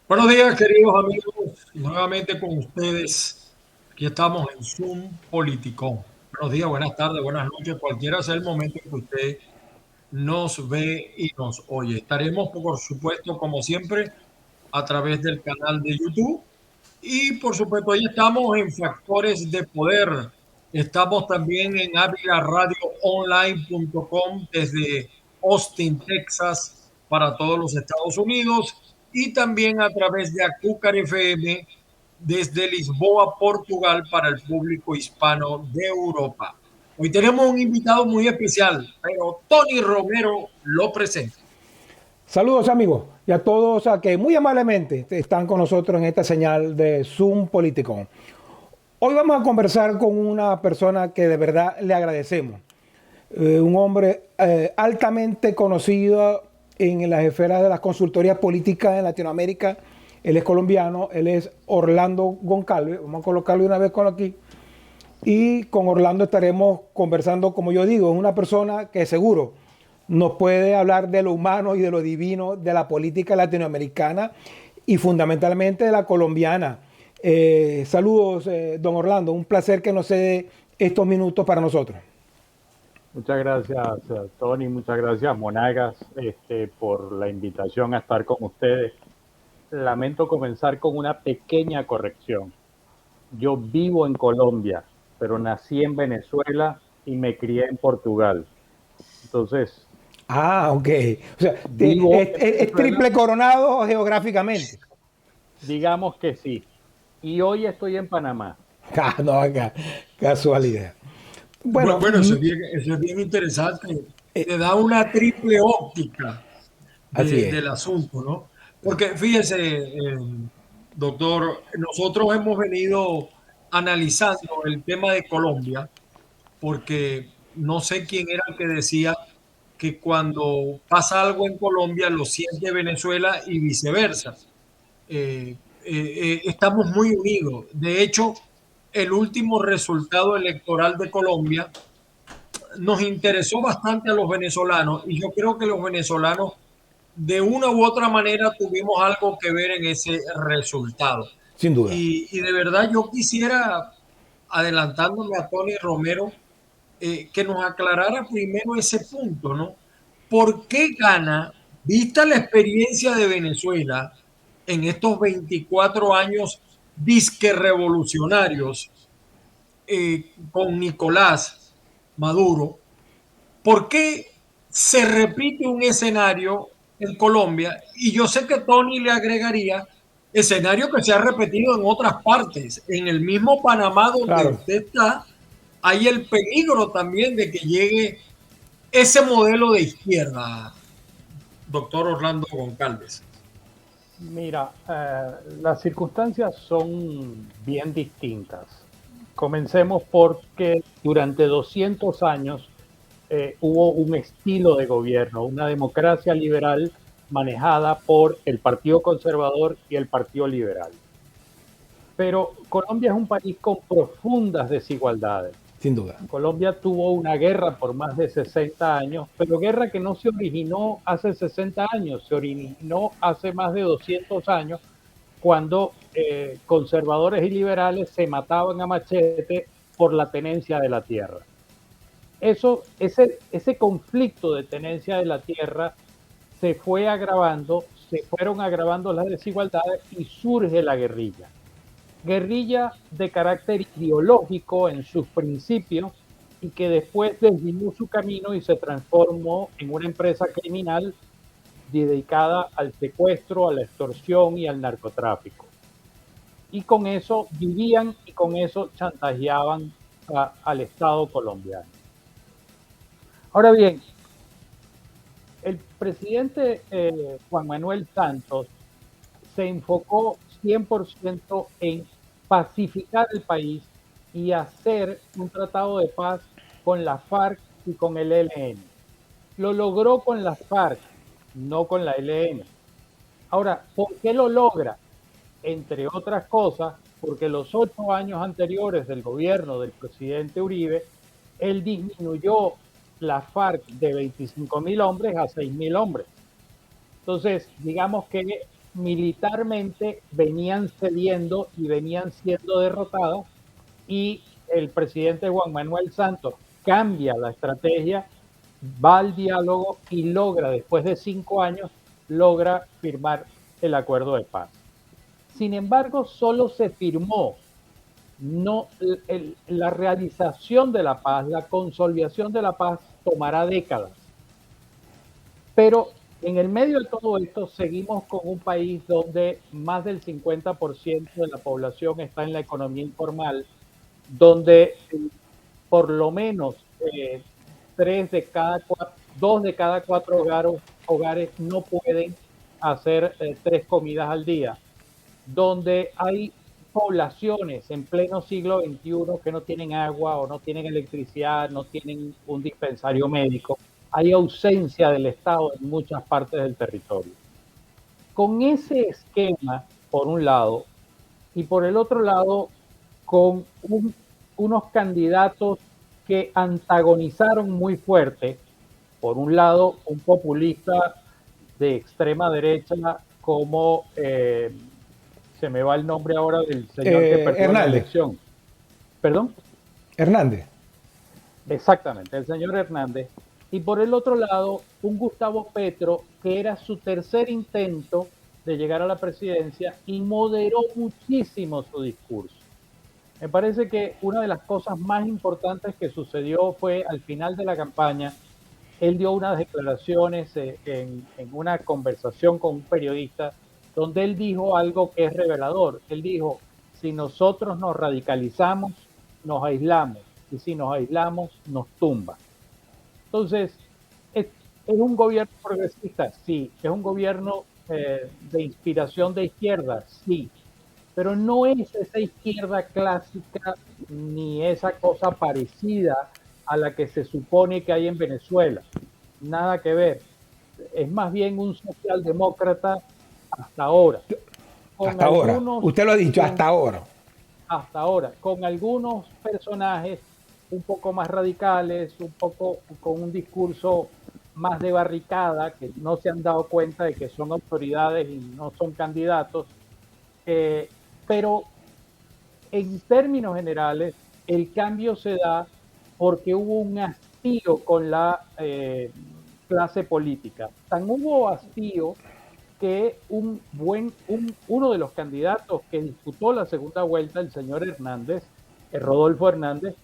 Buenos días, queridos amigos. Nuevamente con ustedes. Aquí estamos en Zoom Politicón. Buenos días, buenas tardes, buenas noches, cualquiera sea el momento en que usted nos ve y nos oye. Estaremos, por supuesto, como siempre, a través del canal de YouTube. Y, por supuesto, ahí estamos en Factores de Poder. Estamos también en avilaradioonline.com desde Austin, Texas, para todos los Estados Unidos. Y también a través de Acúcar FM desde Lisboa, Portugal, para el público hispano de Europa. Hoy tenemos un invitado muy especial, pero Tony Romero lo presenta. Saludos amigos y a todos a que muy amablemente están con nosotros en esta señal de Zoom Politicón. Hoy vamos a conversar con una persona que de verdad le agradecemos. Un hombre altamente conocido en las esferas de las consultorías políticas en Latinoamérica. Él es colombiano, él es Orlando Goncalves. Vamos a colocarlo una vez con aquí. Y con Orlando estaremos conversando, como yo digo, es una persona que seguro nos puede hablar de lo humano y de lo divino de la política latinoamericana y fundamentalmente de la colombiana. Saludos, don Orlando, un placer que nos cede estos minutos para nosotros. Muchas gracias, Tony, muchas gracias, Monagas, por la invitación a estar con ustedes. Lamento comenzar con una pequeña corrección. Yo vivo en Colombia, pero nací en Venezuela y me crié en Portugal. Entonces... ok. O sea, es triple coronado geográficamente. Digamos que sí. Y hoy estoy en Panamá. No, casualidad. Bueno, eso es bien interesante. Te da una triple óptica del asunto, ¿no? Porque fíjese, doctor, nosotros hemos venido analizando el tema de Colombia, porque no sé quién era el que decía que cuando pasa algo en Colombia lo siente Venezuela y viceversa. Estamos muy unidos. De hecho, el último resultado electoral de Colombia nos interesó bastante a los venezolanos y yo creo que los venezolanos de una u otra manera tuvimos algo que ver en ese resultado. Sin duda. Y de verdad yo quisiera, adelantándome a Tony Romero, que nos aclarara primero ese punto, ¿no? ¿Por qué gana, vista la experiencia de Venezuela en estos 24 años disque revolucionarios con Nicolás Maduro? ¿Por qué se repite un escenario en Colombia? Y yo sé que Tony le agregaría escenario que se ha repetido en otras partes. En el mismo Panamá donde usted está, hay el peligro también de que llegue ese modelo de izquierda, doctor Orlando Goncalves. Mira, las circunstancias son bien distintas. Comencemos porque durante 200 años hubo un estilo de gobierno, una democracia liberal manejada por el Partido Conservador y el Partido Liberal. Pero Colombia es un país con profundas desigualdades. Sin duda. Colombia tuvo una guerra por más de 60 años, pero guerra que no se originó hace 60 años, se originó hace más de 200 años, cuando conservadores y liberales se mataban a machete por la tenencia de la tierra. Ese conflicto de tenencia de la tierra se fue agravando, se fueron agravando las desigualdades y surge la guerrilla. Guerrilla de carácter ideológico en sus principios y que después desvió su camino y se transformó en una empresa criminal dedicada al secuestro, a la extorsión y al narcotráfico. Y con eso vivían y con eso chantajeaban al Estado colombiano. Ahora bien, el presidente Juan Manuel Santos se enfocó 100% en pacificar el país y hacer un tratado de paz con la FARC y con el ELN. Lo logró con las FARC, no con la ELN. Ahora, ¿por qué lo logra? Entre otras cosas, porque los 8 años anteriores del gobierno del presidente Uribe, él disminuyó la FARC de 25.000 hombres a 6.000 hombres. Entonces, digamos que militarmente venían cediendo y venían siendo derrotadas, y el presidente Juan Manuel Santos cambia la estrategia, va al diálogo y logra, después de 5 años, logra firmar el acuerdo de paz. Sin embargo, solo se firmó, no, la realización de la paz, la consolidación de la paz tomará décadas. Pero en el medio de todo esto seguimos con un país donde más del 50% de la población está en la economía informal, donde por lo menos 2 de cada 4 hogares no pueden hacer 3 comidas al día, donde hay poblaciones en pleno siglo XXI que no tienen agua o no tienen electricidad, no tienen un dispensario médico. Hay ausencia del Estado en muchas partes del territorio. Con ese esquema, por un lado, y por el otro lado, con unos candidatos que antagonizaron muy fuerte, por un lado, un populista de extrema derecha como, se me va el nombre ahora del señor que perdió la elección. ¿Perdón? Hernández. Exactamente, el señor Hernández. Y por el otro lado, un Gustavo Petro, que era su tercer intento de llegar a la presidencia y moderó muchísimo su discurso. Me parece que una de las cosas más importantes que sucedió fue al final de la campaña, él dio unas declaraciones en una conversación con un periodista donde él dijo algo que es revelador. Él dijo, si nosotros nos radicalizamos, nos aislamos, y si nos aislamos, nos tumba. Entonces, ¿es un gobierno progresista? Sí. ¿Es un gobierno de inspiración de izquierda? Sí. Pero no es esa izquierda clásica ni esa cosa parecida a la que se supone que hay en Venezuela. Nada que ver. Es más bien un socialdemócrata hasta ahora. Hasta ahora. Usted lo ha dicho, hasta ahora. Hasta ahora. Con algunos personajes un poco más radicales, un poco con un discurso más de barricada, que no se han dado cuenta de que son autoridades y no son candidatos. Pero en términos generales, el cambio se da porque hubo un hastío con la clase política. Tan hubo hastío que uno de los candidatos que disputó la segunda vuelta, el señor Hernández, Rodolfo Hernández,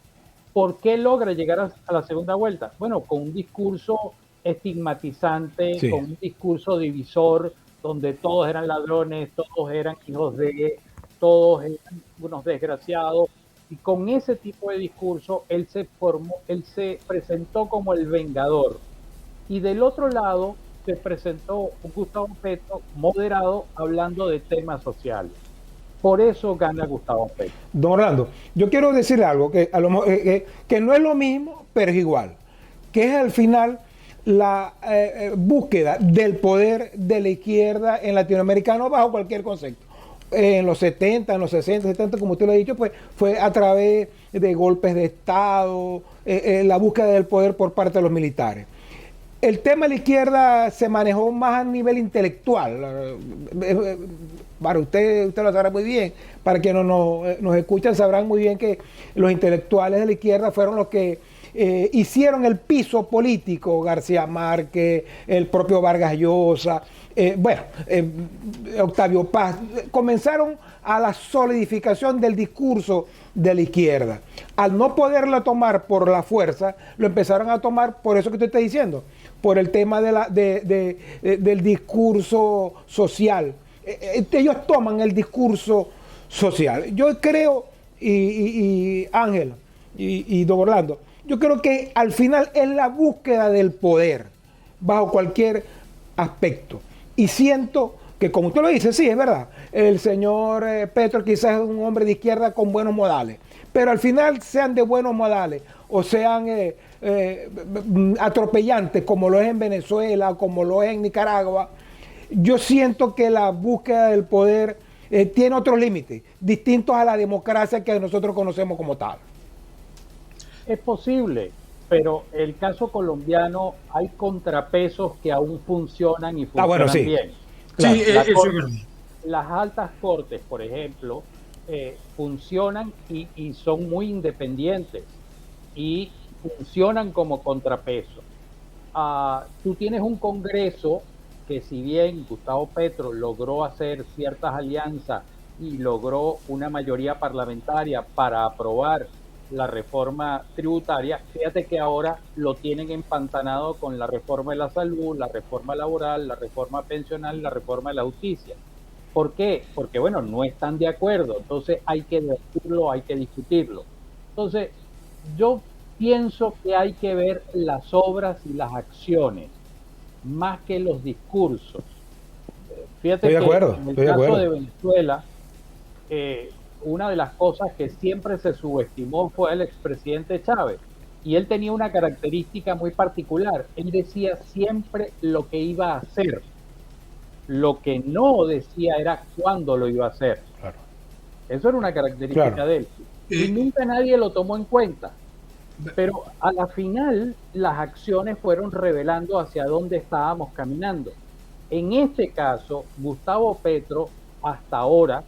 ¿por qué logra llegar a la segunda vuelta? Bueno, con un discurso estigmatizante, sí, con un discurso divisor, donde todos eran ladrones, todos eran hijos de, todos eran unos desgraciados, y con ese tipo de discurso él se presentó como el vengador. Y del otro lado se presentó un Gustavo Petro moderado, hablando de temas sociales. Por eso gana Gustavo Petro. Don Orlando, yo quiero decir algo que no es lo mismo, pero es igual, que es al final la búsqueda del poder de la izquierda en latinoamericano bajo cualquier concepto. En los 70, en los 60, 70, como usted lo ha dicho, pues fue a través de golpes de Estado, la búsqueda del poder por parte de los militares. El tema de la izquierda se manejó más a nivel intelectual. Para usted lo sabrá muy bien. Para quienes nos escuchan sabrán muy bien que los intelectuales de la izquierda fueron los que hicieron el piso político. García Márquez, el propio Vargas Llosa, Octavio Paz. Comenzaron a la solidificación del discurso de la izquierda. Al no poderla tomar por la fuerza, lo empezaron a tomar por eso que usted está diciendo, por el tema del discurso social. Ellos toman el discurso social. Yo creo, y Ángel y don Orlando, yo creo que al final es la búsqueda del poder bajo cualquier aspecto. Y siento que, como usted lo dice, sí, es verdad, el señor Petro quizás es un hombre de izquierda con buenos modales, pero al final, sean de buenos modales o sean atropellantes como lo es en Venezuela, como lo es en Nicaragua, yo siento que la búsqueda del poder tiene otros límites, distintos a la democracia que nosotros conocemos como tal. Es posible, pero el caso colombiano hay contrapesos que aún funcionan y funcionan bueno, sí. bien. Claro. Sí, eso corte, es verdad. Las altas cortes, por ejemplo, funcionan y son muy independientes y funcionan como contrapeso. Tú tienes un Congreso que, si bien Gustavo Petro logró hacer ciertas alianzas y logró una mayoría parlamentaria para aprobar la reforma tributaria, fíjate que ahora lo tienen empantanado con la reforma de la salud, la reforma laboral, la reforma pensional, la reforma de la justicia. ¿Por qué? Porque, bueno, no están de acuerdo, entonces hay que debatirlo, hay que discutirlo. Entonces, yo pienso que hay que ver las obras y las acciones, más que los discursos. Fíjate que en el caso de Venezuela, una de las cosas que siempre se subestimó fue el expresidente Chávez. Y él tenía una característica muy particular. Él decía siempre lo que iba a hacer. Lo que no decía era cuándo lo iba a hacer. Claro. Eso era una característica de él. Y nunca nadie lo tomó en cuenta. Pero a la final las acciones fueron revelando hacia dónde estábamos caminando. En este caso, Gustavo Petro, hasta ahora,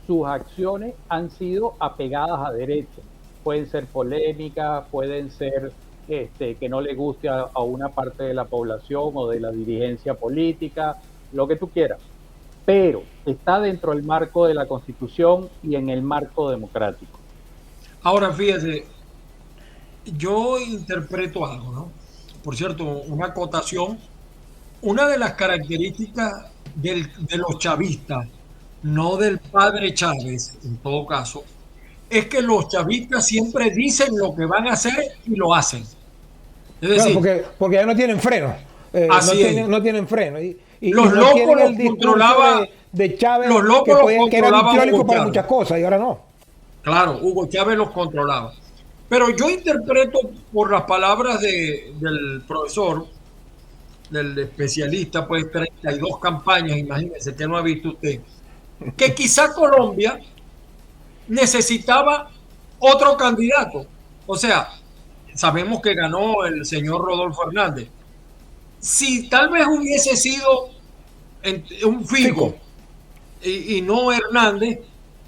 sus acciones han sido apegadas a derecho. Pueden ser polémicas, pueden ser que no le guste a una parte de la población o de la dirigencia política, lo que tú quieras, pero está dentro del marco de la Constitución y en el marco democrático. Ahora, fíjese, yo interpreto algo, ¿no? Por cierto, una acotación. Una de las características de los chavistas, no del padre Chávez, en todo caso, es que los chavistas siempre dicen lo que van a hacer y lo hacen. Es decir, porque ya no tienen freno. No tienen freno. Y los no locos los el controlaba de Chávez, los locos que era vitriólico para muchas cosas, y ahora no. Claro, Hugo Chávez los controlaba. Pero yo interpreto por las palabras del profesor, del especialista, pues 32 campañas, imagínense que no ha visto usted, que quizá Colombia necesitaba otro candidato. O sea, sabemos que ganó el señor Rodolfo Hernández. Si tal vez hubiese sido un Fico y no Hernández,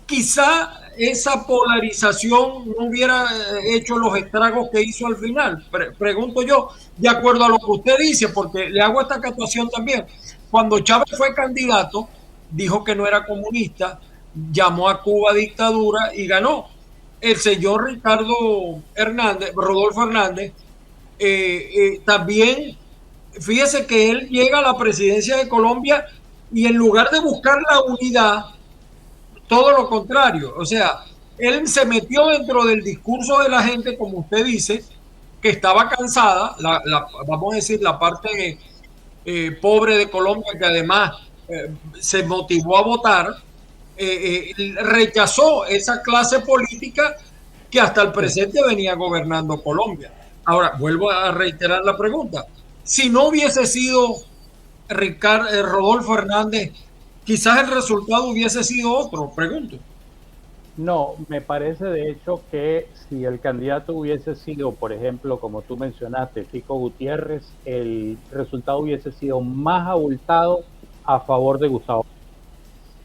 quizá esa polarización no hubiera hecho los estragos que hizo al final. Pregunto yo, de acuerdo a lo que usted dice, porque le hago esta actuación también. Cuando Chávez fue candidato, dijo que no era comunista, llamó a Cuba dictadura y ganó. El señor Rodolfo Hernández, también, fíjese que él llega a la presidencia de Colombia y en lugar de buscar la unidad, todo lo contrario. O sea, él se metió dentro del discurso de la gente, como usted dice, que estaba cansada, vamos a decir, la parte pobre de Colombia, que además se motivó a votar, rechazó esa clase política que hasta el presente venía gobernando Colombia. Ahora, vuelvo a reiterar la pregunta. Si no hubiese sido Rodolfo Hernández, quizás el resultado hubiese sido otro, pregunto. No, me parece de hecho que si el candidato hubiese sido, por ejemplo, como tú mencionaste, Fico Gutiérrez, el resultado hubiese sido más abultado a favor de Gustavo.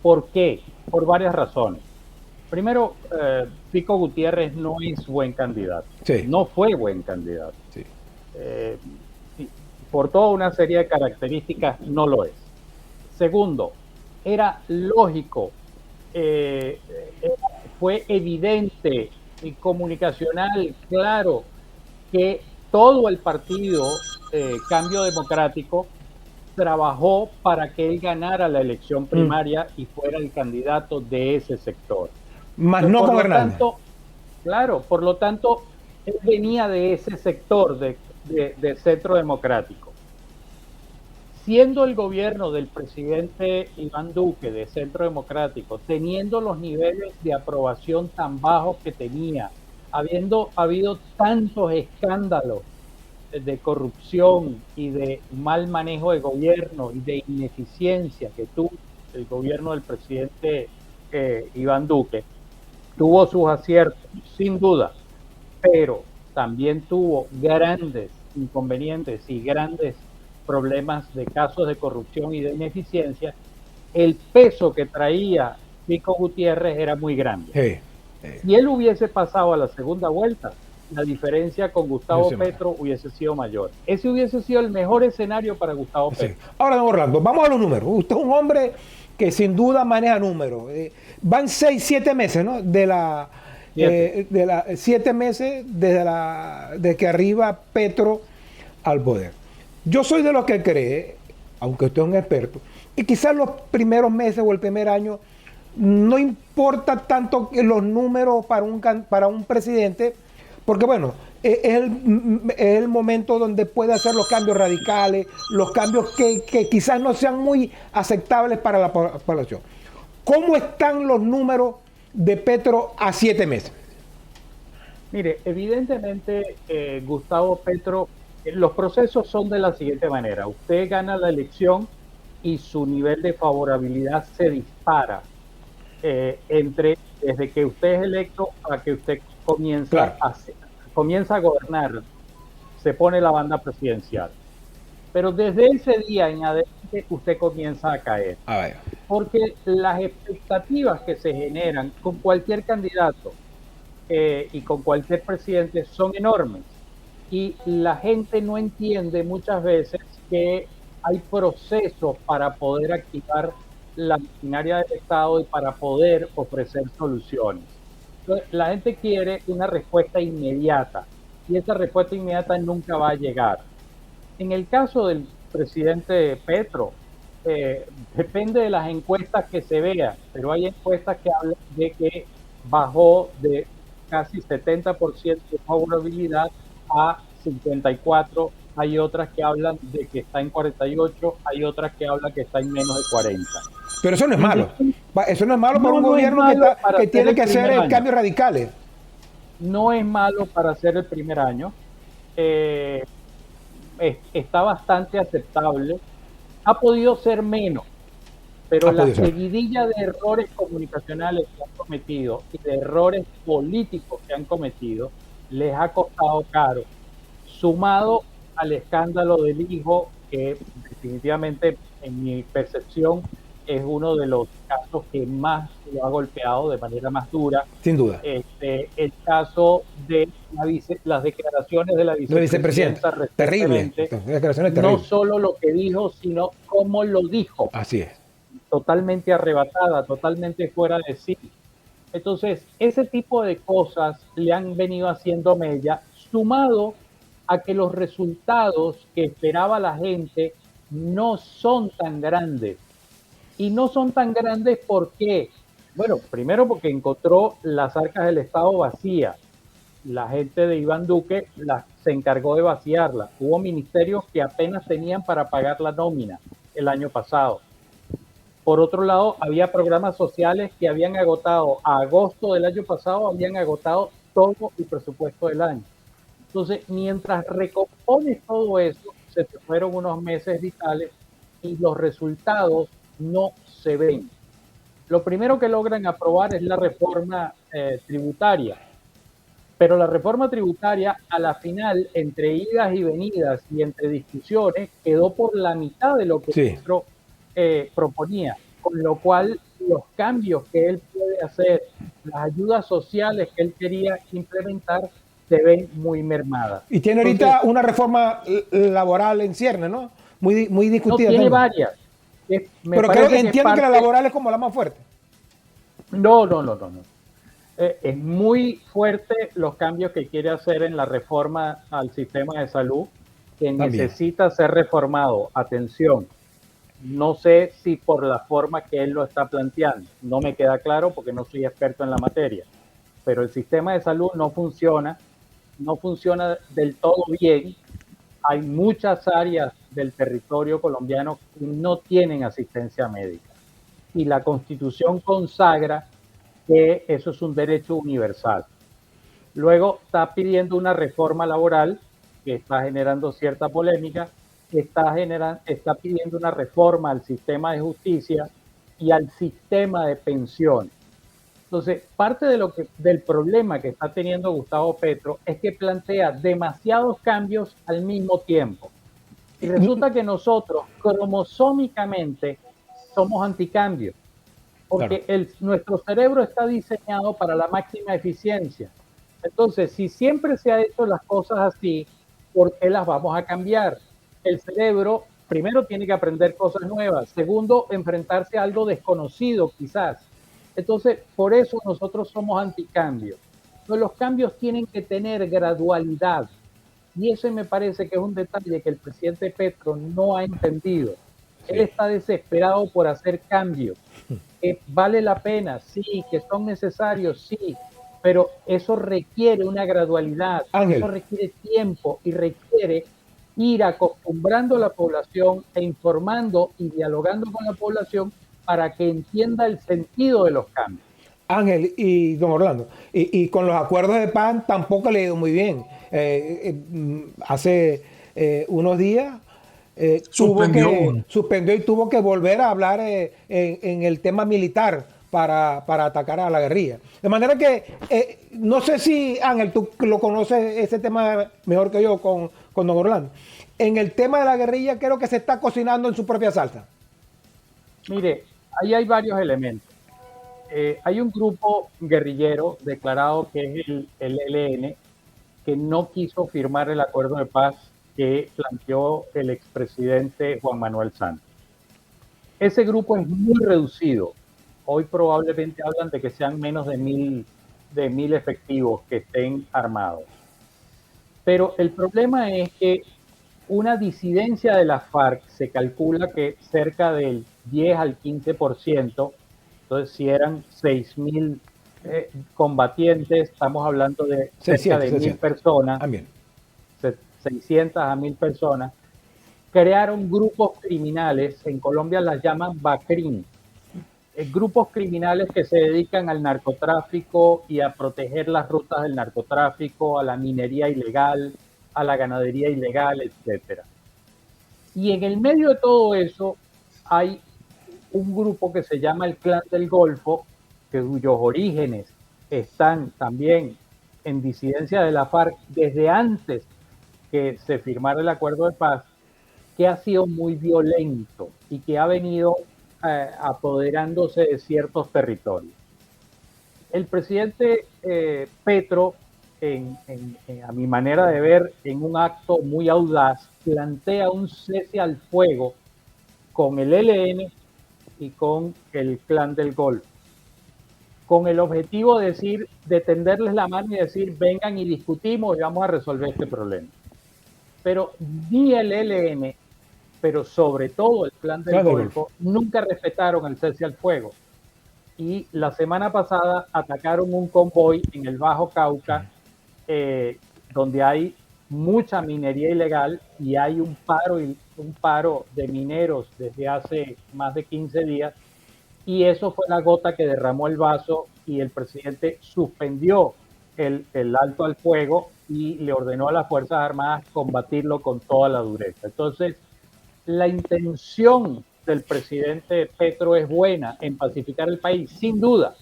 ¿Por qué? Por varias razones. Primero, Fico Gutiérrez no es buen candidato. Sí. No fue buen candidato. Sí. Por toda una serie de características no lo es. Segundo, era lógico, fue evidente y comunicacional, claro, que todo el partido Cambio Democrático trabajó para que él ganara la elección primaria y fuera el candidato de ese sector. Más no gobernante. Claro, por lo tanto, él venía de ese sector de Centro Democrático. Siendo el gobierno del presidente Iván Duque de Centro Democrático, teniendo los niveles de aprobación tan bajos que tenía, habiendo habido tantos escándalos de corrupción y de mal manejo de gobierno y de ineficiencia que tuvo el gobierno del presidente Iván Duque, tuvo sus aciertos, sin duda, pero también tuvo grandes inconvenientes y grandes problemas de casos de corrupción y de ineficiencia. El peso que traía Pico Gutiérrez era muy grande. Si él hubiese pasado a la segunda vuelta, la diferencia con Gustavo Petro hubiese sido mayor. Ese hubiese sido el mejor escenario para Gustavo Petro. Ahora, don Orlando, vamos a los números. Usted es un hombre que sin duda maneja números. Van 6, 7 meses, ¿no? De 7 meses desde que arriba Petro al poder. Yo soy de los que cree, aunque usted es un experto, y quizás los primeros meses o el primer año no importa tanto los números para un presidente, porque bueno, es el momento donde puede hacer los cambios radicales, los cambios que quizás no sean muy aceptables para la población. ¿Cómo están los números de Petro a 7 meses? Mire, evidentemente Gustavo Petro, los procesos son de la siguiente manera. Usted gana la elección y su nivel de favorabilidad se dispara desde que usted es electo a que usted comienza a gobernar, se pone la banda presidencial. Pero desde ese día en adelante usted comienza a caer. Porque las expectativas que se generan con cualquier candidato y con cualquier presidente son enormes. Y la gente no entiende muchas veces que hay procesos para poder activar la maquinaria del Estado y para poder ofrecer soluciones. Entonces, la gente quiere una respuesta inmediata y esa respuesta inmediata nunca va a llegar. En el caso del presidente Petro, depende de las encuestas que se vean, pero hay encuestas que hablan de que bajó de casi 70% de favorabilidad a 54%, hay otras que hablan de que está en 48%, hay otras que hablan que está en menos de 40%. Pero eso no es malo. Eso no es malo para un gobierno que tiene que hacer cambios radicales. No es malo para hacer el primer año. Está bastante aceptable. Ha podido ser menos, pero la seguidilla de errores comunicacionales que han cometido y de errores políticos que han cometido les ha costado caro, sumado al escándalo del hijo, que definitivamente en mi percepción es uno de los casos que más lo ha golpeado de manera más dura. Sin duda. El caso de las declaraciones de la vicepresidenta. Terrible. No solo lo que dijo, sino cómo lo dijo. Así es. Totalmente arrebatada, totalmente fuera de sí. Entonces, ese tipo de cosas le han venido haciendo mella, sumado a que los resultados que esperaba la gente no son tan grandes. Y no son tan grandes porque, bueno, primero porque encontró las arcas del Estado vacías. La gente de Iván Duque se encargó de vaciarla. Hubo ministerios que apenas tenían para pagar la nómina el año pasado. Por otro lado, había programas sociales que habían agotado, a agosto del año pasado, habían agotado todo el presupuesto del año. Entonces, mientras recompones todo eso, se te fueron unos meses vitales y los resultados no se ven. Lo primero que logran aprobar es la reforma tributaria, pero la reforma tributaria a la final, entre idas y venidas y entre discusiones, quedó por la mitad de lo que Petro proponía, con lo cual los cambios que él puede hacer, las ayudas sociales que él quería implementar, se ven muy mermadas. Y tiene ahorita una reforma laboral en cierne, ¿no? Muy discutida. No, tiene varias. Pero creo que entiendo que la laboral es como la más fuerte. No. Es muy fuerte los cambios que quiere hacer en la reforma al sistema de salud, que necesita ser reformado. Atención, no sé si por la forma que él lo está planteando, no me queda claro porque no soy experto en la materia, pero el sistema de salud no funciona del todo bien. Hay muchas áreas del territorio colombiano que no tienen asistencia médica y la Constitución consagra que eso es un derecho universal. Luego está pidiendo una reforma laboral que está generando cierta polémica, está pidiendo una reforma al sistema de justicia y al sistema de pensiones. Entonces, parte del problema que está teniendo Gustavo Petro es que plantea demasiados cambios al mismo tiempo. Y resulta que nosotros, cromosómicamente, somos anticambios, porque claro, nuestro cerebro está diseñado para la máxima eficiencia. Entonces, si siempre se ha hecho las cosas así, ¿por qué las vamos a cambiar? El cerebro, primero, tiene que aprender cosas nuevas. Segundo, enfrentarse a algo desconocido, quizás. Entonces, por eso nosotros somos anticambios. Pero los cambios tienen que tener gradualidad. Y eso me parece que es un detalle que el presidente Petro no ha entendido. Sí. Él está desesperado por hacer cambios. Que vale la pena, sí, que son necesarios, sí, pero eso requiere una gradualidad, Ángel. Eso requiere tiempo y requiere ir acostumbrando a la población e informando y dialogando con la población para que entienda el sentido de los cambios. Ángel y don Orlando, y con los acuerdos de paz tampoco le ha ido muy bien. Hace unos días suspendió y tuvo que volver a hablar en el tema militar para atacar a la guerrilla. De manera que no sé si, Ángel, tú lo conoces ese tema mejor que yo con don Orlando. En el tema de la guerrilla creo que se está cocinando en su propia salsa. Mire, ahí hay varios elementos. Hay un grupo guerrillero declarado que es el ELN, que no quiso firmar el acuerdo de paz que planteó el expresidente Juan Manuel Santos. Ese grupo es muy reducido. Hoy probablemente hablan de que sean menos de mil efectivos que estén armados. Pero el problema es que una disidencia de la FARC se calcula que cerca del 10 al 15%, entonces si eran 6.000 combatientes, estamos hablando de cerca de 1.000 personas, 600 a 1.000 personas, crearon grupos criminales, en Colombia las llaman BACRIM, grupos criminales que se dedican al narcotráfico y a proteger las rutas del narcotráfico, a la minería ilegal, a la ganadería ilegal, etc. Y en el medio de todo eso hay un grupo que se llama el Clan del Golfo, cuyos orígenes están también en disidencia de la FARC desde antes que se firmara el acuerdo de paz, que ha sido muy violento y que ha venido apoderándose de ciertos territorios. El presidente Petro, a mi manera de ver, en un acto muy audaz, plantea un cese al fuego con el ELN y con el Clan del Golfo, con el objetivo de tenderles la mano y decir, vengan y discutimos y vamos a resolver este problema. Pero ni el ELN, pero sobre todo el Clan del Golfo, nunca respetaron el cese al fuego. Y la semana pasada atacaron un convoy en el Bajo Cauca, donde hay mucha minería ilegal y hay un paro de mineros desde hace más de 15 días, y eso fue la gota que derramó el vaso, y el presidente suspendió el alto al fuego y le ordenó a las Fuerzas Armadas combatirlo con toda la dureza. Entonces, la intención del presidente Petro es buena en pacificar el país, sin duda,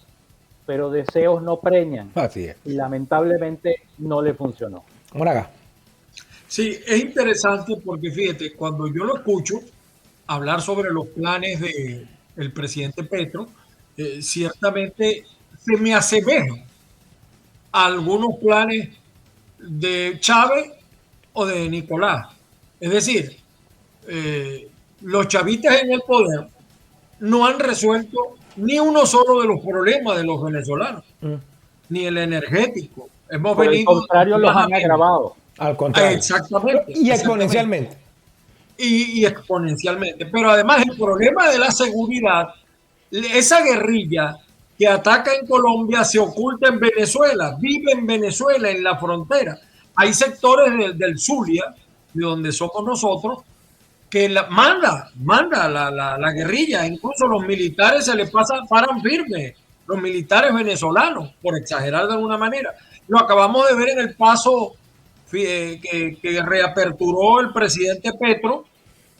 pero deseos no preñan. Así es. Y lamentablemente no le funcionó. Moraga. Sí, es interesante porque fíjate, cuando yo lo escucho hablar sobre los planes del presidente Petro, ciertamente se me asemeja a algunos planes de Chávez o de Nicolás. Es decir, los chavistas en el poder no han resuelto ni uno solo de los problemas de los venezolanos, ni el energético. Hemos Por venido. el contrario, los han agravado. Al contrario. Exactamente. Y exponencialmente. Y exponencialmente. Pero además el problema de la seguridad, esa guerrilla que ataca en Colombia se oculta en Venezuela, vive en Venezuela, en la frontera. Hay sectores del Zulia, de donde somos nosotros, que manda la guerrilla. Incluso los militares se les paran firmes, los militares venezolanos, por exagerar de alguna manera. Lo acabamos de ver en el paso que reaperturó el presidente Petro,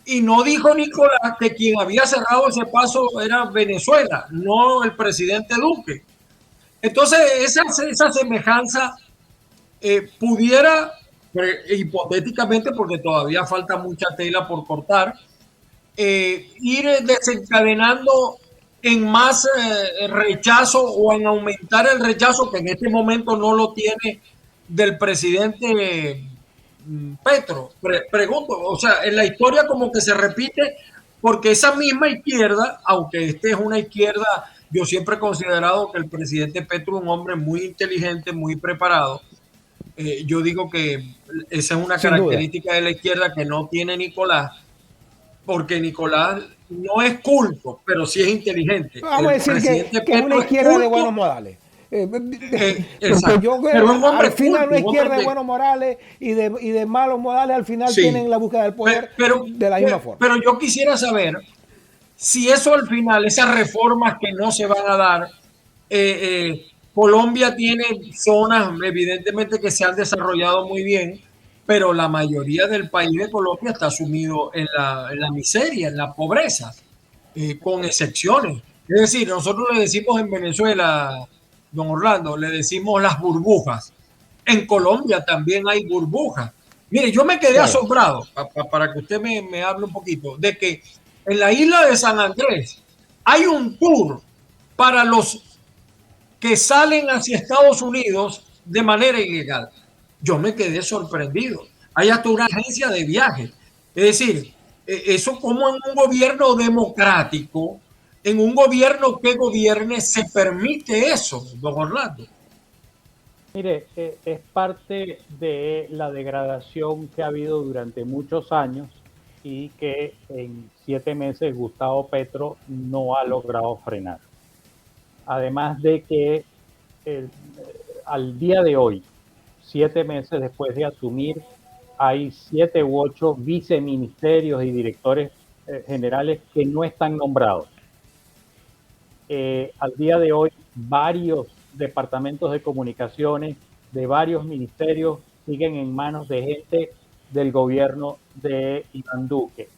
y no dijo Nicolás que quien había cerrado ese paso era Venezuela, no el presidente Duque. Entonces, esa semejanza pudiera, hipotéticamente, porque todavía falta mucha tela por cortar, ir desencadenando en más rechazo o en aumentar el rechazo que en este momento no lo tiene del presidente Petro. Pregunto, o sea, en la historia como que se repite porque esa misma izquierda, aunque este es una izquierda, yo siempre he considerado que el presidente Petro es un hombre muy inteligente, muy preparado. Yo digo que esa es una Sin duda. característica de la izquierda que no tiene Nicolás, porque Nicolás no es culto, pero sí es inteligente. Vamos a El decir presidente que es una Petro es izquierda de buenos culto, modales. Porque exacto, yo pero es un al hombre final culto, una un hombre izquierda de buenos morales y de malos modales al final sí, tienen la búsqueda del poder pero, de la misma forma. pero yo quisiera saber si eso al final, esas reformas que no se van a dar, Colombia tiene zonas evidentemente que se han desarrollado muy bien, pero la mayoría del país de Colombia está sumido en la miseria, en la pobreza, con excepciones. Es decir, nosotros le decimos en Venezuela, don Orlando, le decimos las burbujas. En Colombia también hay burbujas. Mire, yo me quedé Claro. asombrado, para que usted me hable un poquito, de que en la isla de San Andrés hay un tour para los que salen hacia Estados Unidos de manera ilegal. Yo me quedé sorprendido. Hay hasta una agencia de viaje. Es decir, eso como en un gobierno democrático, en un gobierno que gobierne, se permite eso, don Orlando. Mire, es parte de la degradación que ha habido durante muchos años y que en 7 meses Gustavo Petro no ha logrado frenar. Además de que eh, al día de hoy, 7 meses después de asumir, hay 7 u 8 viceministerios y directores generales que no están nombrados. Al día de hoy, varios departamentos de comunicaciones de varios ministerios siguen en manos de gente del gobierno de Iván Duque.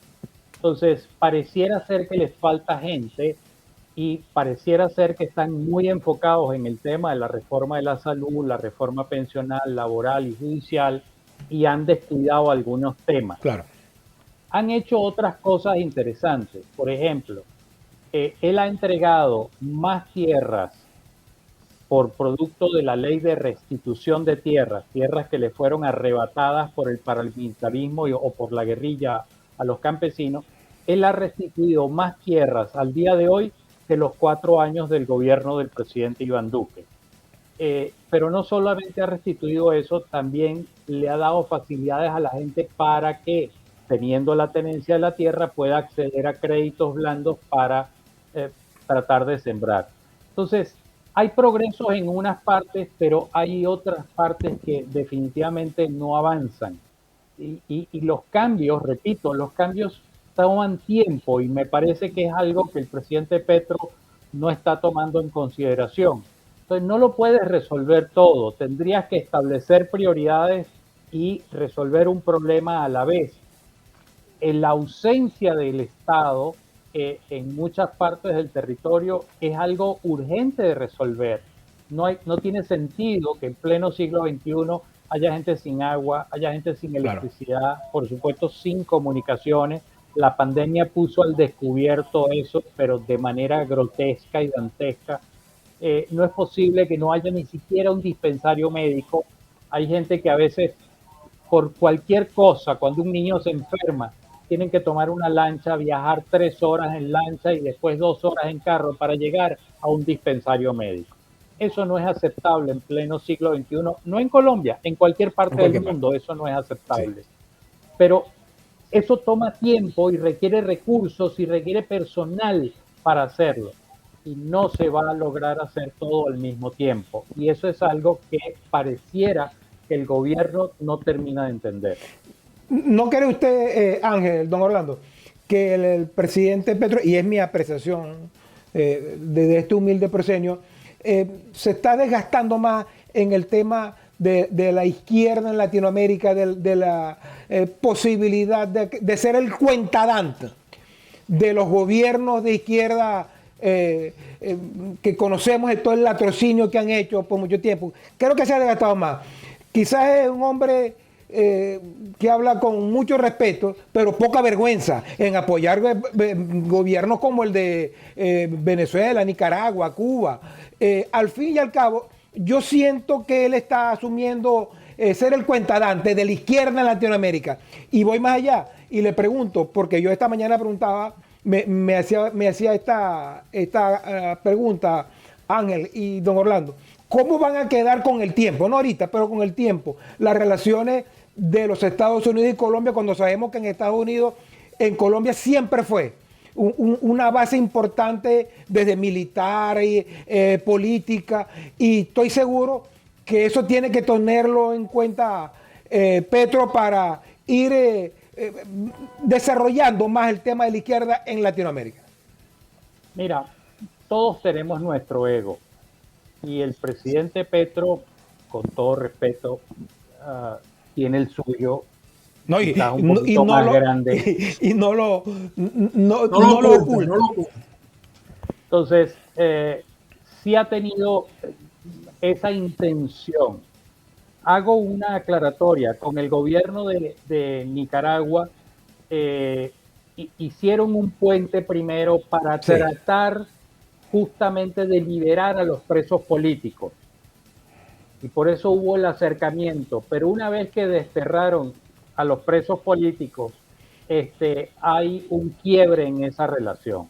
Entonces, pareciera ser que les falta gente y pareciera ser que están muy enfocados en el tema de la reforma de la salud, la reforma pensional, laboral y judicial, y han descuidado algunos temas. Claro. Han hecho otras cosas interesantes. Por ejemplo, él ha entregado más tierras por producto de la ley de restitución de tierras, tierras que le fueron arrebatadas por el paramilitarismo o por la guerrilla a los campesinos. Él ha restituido más tierras al día de hoy que los 4 años del gobierno del presidente Iván Duque. Pero no solamente ha restituido eso, también le ha dado facilidades a la gente para que, teniendo la tenencia de la tierra, pueda acceder a créditos blandos para tratar de sembrar. Entonces, hay progresos en unas partes, pero hay otras partes que definitivamente no avanzan. Y los cambios, repito, los cambios toman tiempo y me parece que es algo que el presidente Petro no está tomando en consideración. Entonces, no lo puedes resolver todo, tendrías que establecer prioridades y resolver un problema a la vez. En la ausencia del Estado en muchas partes del territorio es algo urgente de resolver. No tiene sentido que en pleno siglo XXI haya gente sin agua, haya gente sin electricidad, claro, por supuesto sin comunicaciones. La pandemia puso al descubierto eso, pero de manera grotesca y dantesca. No es posible que no haya ni siquiera un dispensario médico. Hay gente que a veces, por cualquier cosa, cuando un niño se enferma, tienen que tomar una lancha, viajar 3 horas en lancha y después 2 horas en carro para llegar a un dispensario médico. Eso no es aceptable en pleno siglo XXI, no en Colombia, en cualquier parte del mundo eso no es aceptable. Sí. Pero eso toma tiempo y requiere recursos y requiere personal para hacerlo. Y no se va a lograr hacer todo al mismo tiempo. Y eso es algo que pareciera que el gobierno no termina de entender. ¿No cree usted, Ángel, don Orlando, que el presidente Petro, y es mi apreciación de este humilde proscenio, se está desgastando más en el tema de la izquierda en Latinoamérica, de la posibilidad de ser el cuentadante de los gobiernos de izquierda que conocemos, de todo el latrocinio que han hecho por mucho tiempo. Creo que se ha desgastado más. Quizás es un hombre que habla con mucho respeto, pero poca vergüenza en apoyar gobiernos como el de Venezuela, Nicaragua, Cuba. Al fin y al cabo, yo siento que él está asumiendo ser el cuentadante de la izquierda en Latinoamérica. Y voy más allá y le pregunto, porque yo esta mañana preguntaba, me hacía esta pregunta Ángel y don Orlando, ¿cómo van a quedar con el tiempo? No ahorita, pero con el tiempo, las relaciones de los Estados Unidos y Colombia, cuando sabemos que en Estados Unidos, en Colombia siempre fue una base importante desde militar y política, y estoy seguro que eso tiene que tenerlo en cuenta Petro para ir desarrollando más el tema de la izquierda en Latinoamérica. Mira, todos tenemos nuestro ego y el presidente Petro, con todo respeto, tiene el suyo. No, más grande. Y no lo oculta. Entonces, sí ha tenido esa intención. Hago una aclaratoria. Con el gobierno de Nicaragua hicieron un puente primero para tratar justamente de liberar a los presos políticos. Y por eso hubo el acercamiento. Pero una vez que desterraron a los presos políticos, hay un quiebre en esa relación.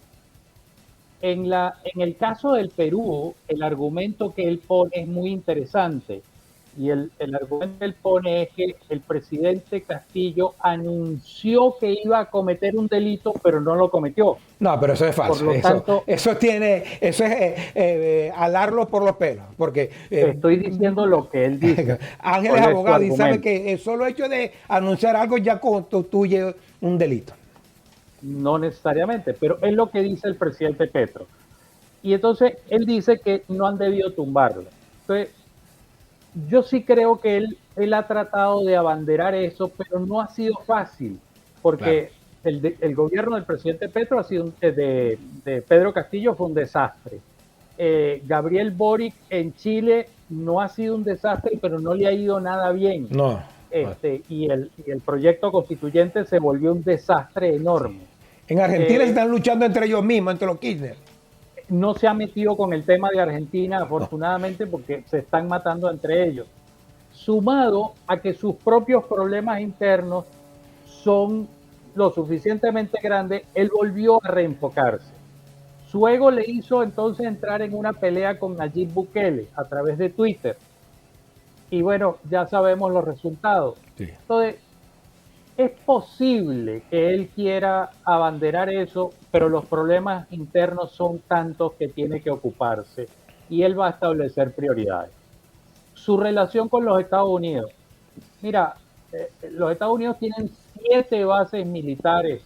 En el caso del Perú, el argumento que él pone es muy interesante. Y el argumento que él pone es que el presidente Castillo anunció que iba a cometer un delito, pero no lo cometió. No, pero eso es falso. Eso es alarlo por los pelos. Porque estoy diciendo lo que él dice. Ángel es abogado y sabe que el solo hecho de anunciar algo ya constituye un delito. No necesariamente, pero es lo que dice el presidente Petro. Y entonces él dice que no han debido tumbarlo. Entonces, yo sí creo que él ha tratado de abanderar eso, pero no ha sido fácil, porque el gobierno del presidente Petro ha sido de Pedro Castillo fue un desastre. Gabriel Boric en Chile no ha sido un desastre, pero no le ha ido nada bien. No. Y el proyecto constituyente se volvió un desastre enorme. En Argentina se están luchando entre ellos mismos, entre los Kirchner. No se ha metido con el tema de Argentina, afortunadamente, porque se están matando entre ellos. Sumado a que sus propios problemas internos son lo suficientemente grandes, él volvió a reenfocarse. Su ego le hizo entonces entrar en una pelea con Nayib Bukele a través de Twitter. Y bueno, ya sabemos los resultados. Sí. Entonces, es posible que él quiera abanderar eso, pero los problemas internos son tantos que tiene que ocuparse y él va a establecer prioridades. Su relación con los Estados Unidos. Mira, los Estados Unidos tienen 7 bases militares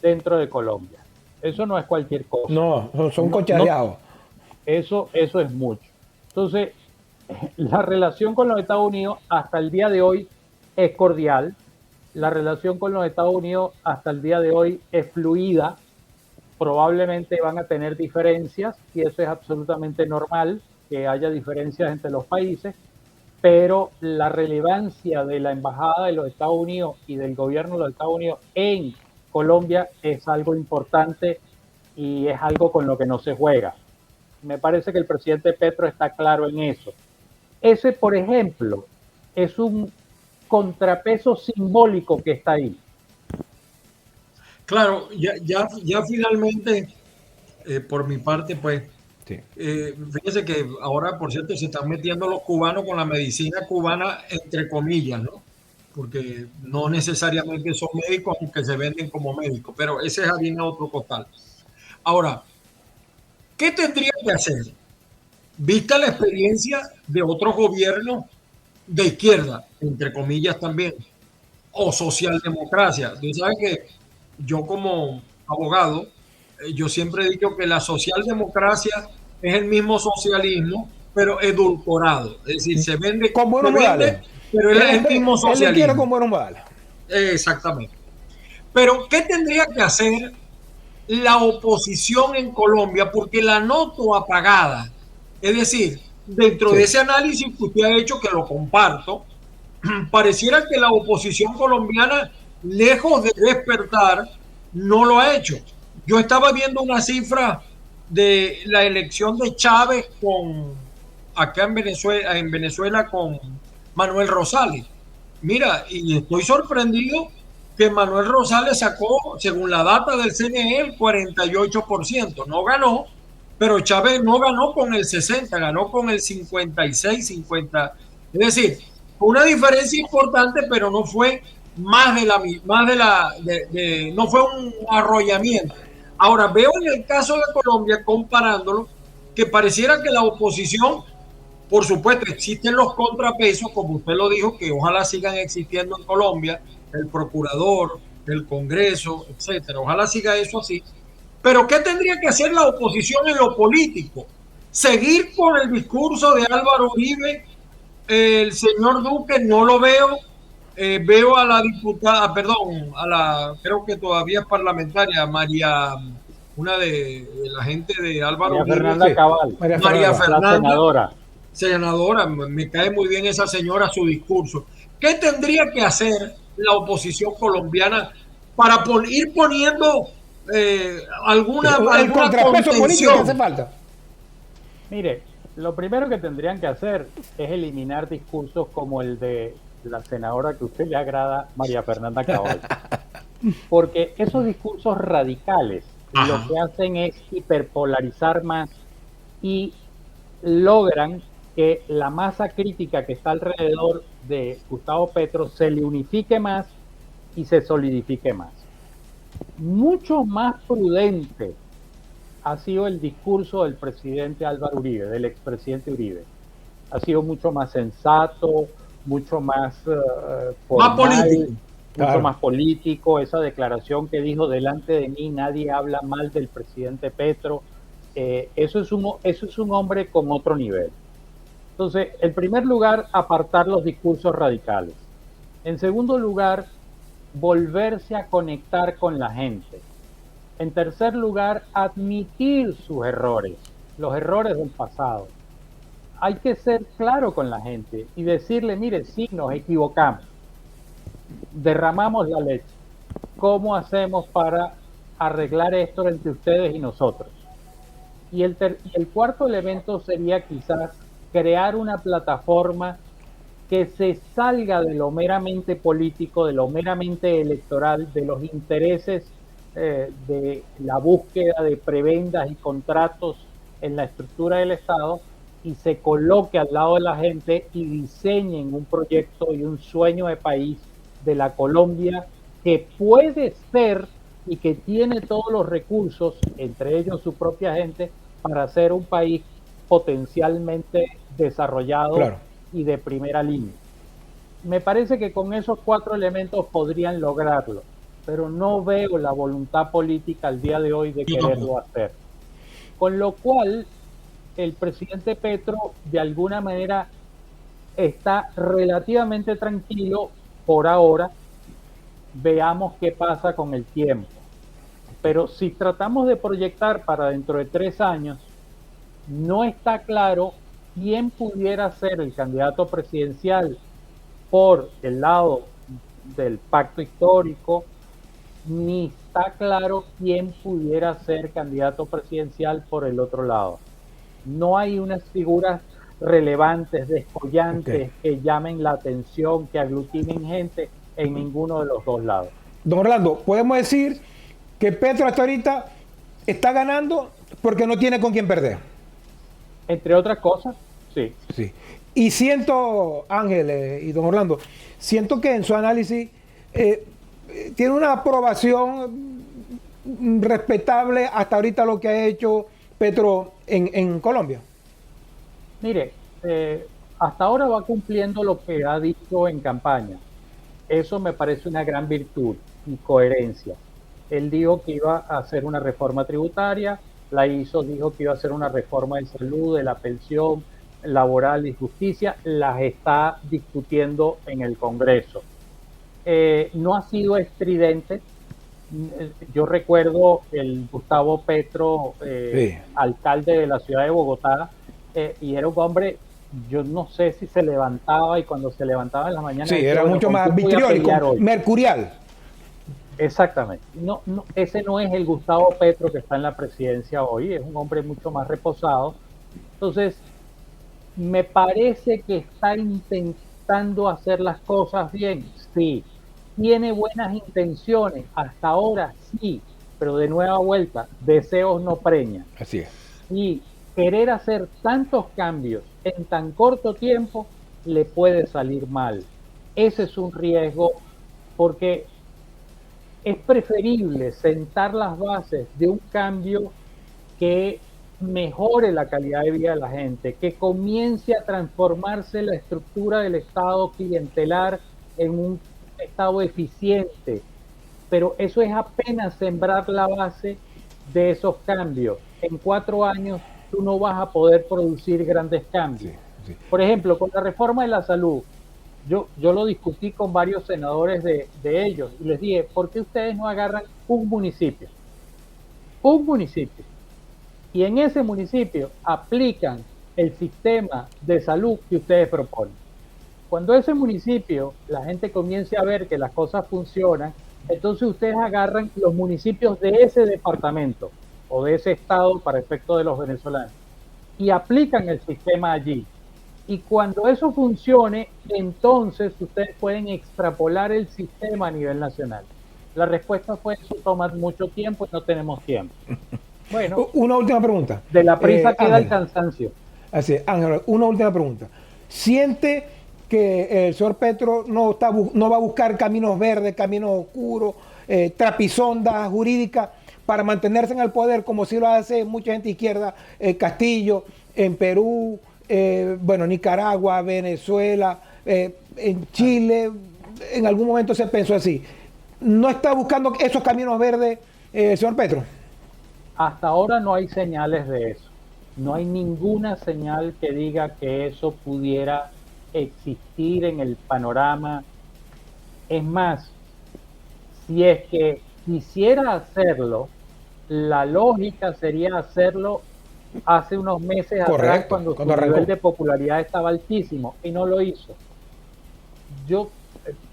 dentro de Colombia. Eso no es cualquier cosa. No, son cochadeados. Eso es mucho. Entonces, la relación con los Estados Unidos hasta el día de hoy es cordial. La relación con los Estados Unidos hasta el día de hoy es fluida. Probablemente van a tener diferencias y eso es absolutamente normal, que haya diferencias entre los países, pero la relevancia de la Embajada de los Estados Unidos y del gobierno de los Estados Unidos en Colombia es algo importante y es algo con lo que no se juega. Me parece que el presidente Petro está claro en eso. Ese, por ejemplo, es un contrapeso simbólico que está ahí. Claro, ya finalmente, por mi parte, pues, sí. Fíjese que ahora, por cierto, se están metiendo los cubanos con la medicina cubana, entre comillas, ¿no? Porque no necesariamente son médicos, aunque se venden como médicos, pero ese es harina otro costal. Ahora, ¿qué tendría que hacer? Vista la experiencia de otros gobiernos de izquierda, entre comillas también, o socialdemocracia. Tú sabes que yo como abogado, yo siempre he dicho que la socialdemocracia es el mismo socialismo, pero edulcorado. Es decir, se vende, con buenos se vende, modales. pero es el mismo Él le quiere socialismo. con buenos modales. Exactamente. Pero, ¿qué tendría que hacer la oposición en Colombia? Porque la noto apagada. Es decir, dentro de Sí. ese análisis que usted ha hecho, que lo comparto, pareciera que la oposición colombiana, lejos de despertar, no lo ha hecho. Yo estaba viendo una cifra de la elección de Chávez acá en Venezuela con Manuel Rosales. Mira, y estoy sorprendido que Manuel Rosales sacó, según la data del CNE, el 48%. No ganó, pero Chávez no ganó con el 60, ganó con el 56, 50. Es decir, fue una diferencia importante, pero no fue no fue un arrollamiento. Ahora, veo en el caso de Colombia, comparándolo, que pareciera que la oposición, por supuesto, existen los contrapesos, como usted lo dijo, que ojalá sigan existiendo en Colombia, el procurador, el Congreso, etcétera. Ojalá siga eso así. Pero ¿qué tendría que hacer la oposición en lo político? Seguir con el discurso de Álvaro Uribe. El señor Duque no lo veo. Veo a la diputada, perdón, creo que todavía es parlamentaria, una de la gente de Álvaro María Uribe. Fernanda Sí, Cabal, María la Fernanda, senadora. senadora, me cae muy bien esa señora, su discurso. ¿Qué tendría que hacer la oposición colombiana para ir poniendo El alguna contrapeso político que hace contención? falta. Mire, lo primero que tendrían que hacer es eliminar discursos como el de la senadora que a usted le agrada, María Fernanda Cabal. Porque esos discursos radicales lo Ajá. que hacen es hiperpolarizar más y logran que la masa crítica que está alrededor de Gustavo Petro se le unifique más y se solidifique más. Mucho más prudente ha sido el discurso del presidente Álvaro Uribe, del expresidente Uribe. Ha sido mucho más sensato, mucho más formal, Más político. mucho Claro. más político. Esa declaración que dijo: delante de mí nadie habla mal del presidente Petro. Eso es un hombre con otro nivel. Entonces, en primer lugar, apartar los discursos radicales. En segundo lugar, volverse a conectar con la gente. En tercer lugar, admitir sus errores, los errores del pasado. Hay que ser claro con la gente y decirle: mire, sí, nos equivocamos, derramamos la leche. ¿Cómo hacemos para arreglar esto entre ustedes y nosotros? Y el cuarto elemento sería quizás crear una plataforma que se salga de lo meramente político, de lo meramente electoral, de los intereses de la búsqueda de prebendas y contratos en la estructura del Estado, y se coloque al lado de la gente y diseñen un proyecto y un sueño de país de la Colombia que puede ser y que tiene todos los recursos, entre ellos su propia gente, para ser un país potencialmente desarrollado, claro, y de primera línea. Me parece que con esos cuatro elementos podrían lograrlo, pero no veo la voluntad política al día de hoy de quererlo hacer. Con lo cual, el presidente Petro de alguna manera está relativamente tranquilo por ahora. Veamos qué pasa con el tiempo. Pero si tratamos de proyectar para dentro de 3 años, no está claro quién pudiera ser el candidato presidencial por el lado del pacto histórico, ni está claro quién pudiera ser candidato presidencial por el otro lado. No hay unas figuras relevantes, descollantes, que llamen la atención, que aglutinen gente en ninguno de los dos lados. Don Orlando, podemos decir que Petro hasta ahorita está ganando porque no tiene con quién perder. Entre otras cosas, sí. Sí. Y siento, Ángel y don Orlando, siento que en su análisis tiene una aprobación respetable hasta ahorita lo que ha hecho Petro en Colombia. Mire, hasta ahora va cumpliendo lo que ha dicho en campaña. Eso me parece una gran virtud y coherencia. Él dijo que iba a hacer una reforma tributaria, la hizo, dijo que iba a hacer una reforma de salud, de la pensión, laboral y justicia, las está discutiendo en el Congreso. No ha sido estridente. Yo recuerdo el Gustavo Petro, Sí. alcalde de la ciudad de Bogotá, y era un hombre, yo no sé si se levantaba, y cuando se levantaba en la mañana Sí, decía, era bueno, mucho ¿con más quién voy a pelear vitriólico, hoy? mercurial. Exactamente. No, no, ese no es el Gustavo Petro que está en la presidencia hoy, es un hombre mucho más reposado. Entonces, me parece que está intentando hacer las cosas bien, sí. Tiene buenas intenciones, hasta ahora sí, pero de nueva vuelta, deseos no preñan. Así es. Y querer hacer tantos cambios en tan corto tiempo le puede salir mal. Ese es un riesgo porque es preferible sentar las bases de un cambio que mejore la calidad de vida de la gente, que comience a transformarse la estructura del Estado clientelar en un Estado eficiente. Pero eso es apenas sembrar la base de esos cambios. En 4 años tú no vas a poder producir grandes cambios. Sí, sí. Por ejemplo, con la reforma de la salud, yo lo discutí con varios senadores de ellos y les dije, ¿por qué ustedes no agarran un municipio? Un municipio. Y en ese municipio aplican el sistema de salud que ustedes proponen. Cuando ese municipio la gente comience a ver que las cosas funcionan, entonces ustedes agarran los municipios de ese departamento o de ese estado para efecto de los venezolanos y aplican el sistema allí. Y cuando eso funcione, entonces ustedes pueden extrapolar el sistema a nivel nacional. La respuesta fue, eso toma mucho tiempo y no tenemos tiempo. Bueno, Una última pregunta. de la prisa queda el Ángel. cansancio. Así es, Ángel, una última pregunta. ¿Siente que el señor Petro no va a buscar caminos verdes, caminos oscuros, trapisondas jurídicas para mantenerse en el poder, como si lo hace mucha gente izquierda, Castillo, en Perú, bueno, Nicaragua, Venezuela, en Chile? En algún momento se pensó así. ¿No está buscando esos caminos verdes el señor Petro? Hasta ahora no hay señales de eso. No hay ninguna señal que diga que eso pudiera existir en el panorama. Es más, si es que quisiera hacerlo, la lógica sería hacerlo hace unos meses atrás, Correcto, cuando su cuando arrancó. nivel de popularidad estaba altísimo, y no lo hizo.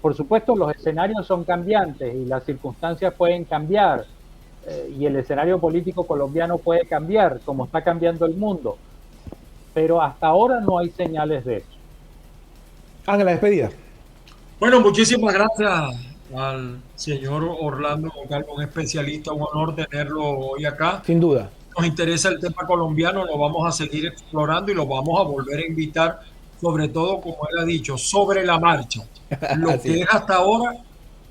Por supuesto, los escenarios son cambiantes y las circunstancias pueden cambiar, y el escenario político colombiano puede cambiar, como está cambiando el mundo, pero hasta ahora no hay señales de eso. Ángel, la despedida. Bueno, muchísimas gracias al señor Orlando Goncalves, un especialista, un honor tenerlo hoy acá. Sin duda. Nos interesa el tema colombiano, lo vamos a seguir explorando y lo vamos a volver a invitar, sobre todo, como él ha dicho, sobre la marcha. Lo Así que es. es hasta ahora,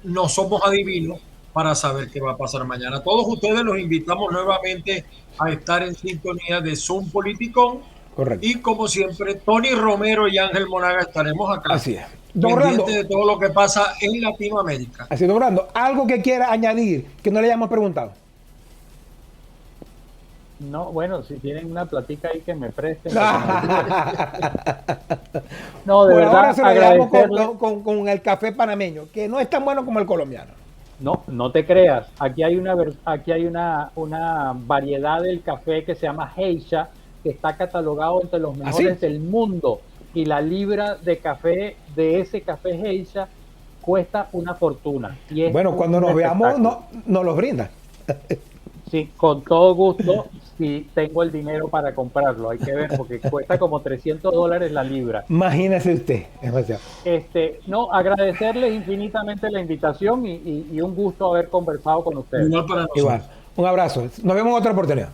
no somos adivinos para saber qué va a pasar mañana. Todos ustedes los invitamos nuevamente a estar en sintonía de Zoom Politicón. Correcto. Y como siempre, Tony Romero y Ángel Monaga estaremos acá, Así es. Don Orlando, pendientes de todo lo que pasa en Latinoamérica. así es, don Orlando, algo que quiera añadir que no le hayamos preguntado. No, bueno, si tienen una platica ahí que me presten. Por No, de ahora verdad, se lo llevamos agradecerle. con el café panameño, que no es tan bueno como el colombiano. No, no te creas. Aquí hay una variedad del café que se llama Geisha, que está catalogado entre los mejores ¿sí? del mundo. Y la libra de café de ese café Geisha cuesta una fortuna. Y es Bueno, cuando nos veamos, espectáculo. nos los brinda. Sí, con todo gusto, si tengo el dinero para comprarlo. Hay que ver, porque cuesta como $300 la libra. Imagínese usted. Es demasiado. No, agradecerles infinitamente la invitación y un gusto haber conversado con ustedes. Igual para nosotros. Igual. Un abrazo. Nos vemos en otra oportunidad.